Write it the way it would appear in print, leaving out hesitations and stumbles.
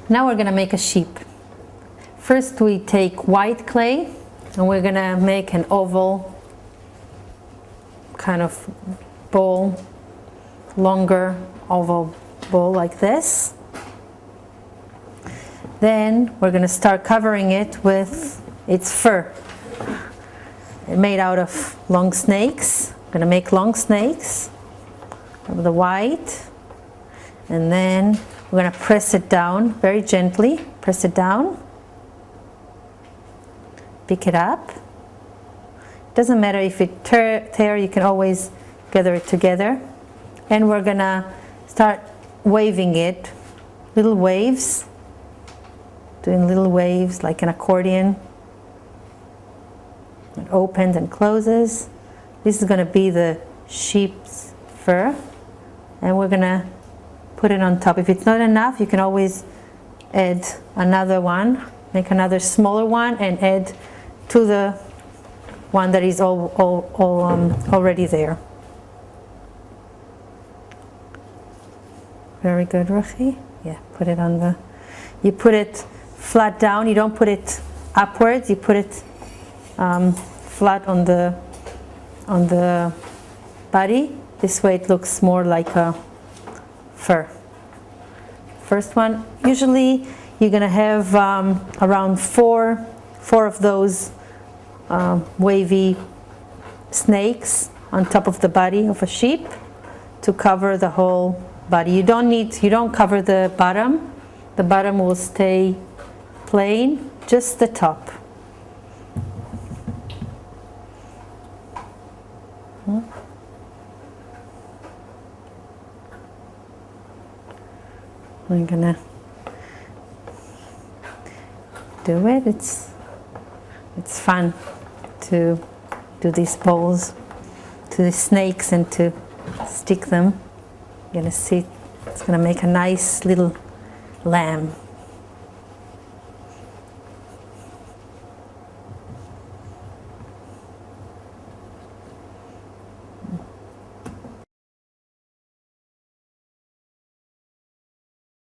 Now we're gonna make a sheep. First we take white clay and we're gonna make an oval kind of bowl, longer oval bowl like this. Then we're gonna start covering it with its fur. Made out of long snakes. I'm gonna make long snakes of the white, and then we're gonna press it down very gently. Press it down. Pick it up. Doesn't matter if it tear, you can always gather it together. And we're gonna start waving it, little waves, doing little waves like an accordion. It opens and closes. This is going to be the sheep's fur, and we're going to put it on top. If it's not enough, you can always add another one, make another smaller one and add to the one that is already there. Very good, Ruchi. Yeah, put it on the, you put it flat down, you don't put it upwards, you put it flat on the body. This way it looks more like a fur. First one, usually you're gonna have around four of those wavy snakes on top of the body of a sheep to cover the whole body. You don't cover the bottom. The bottom will stay plain, just the top. I'm gonna do it. It's fun to do these bowls to the snakes and to stick them. You're gonna see it's gonna make a nice little lamb.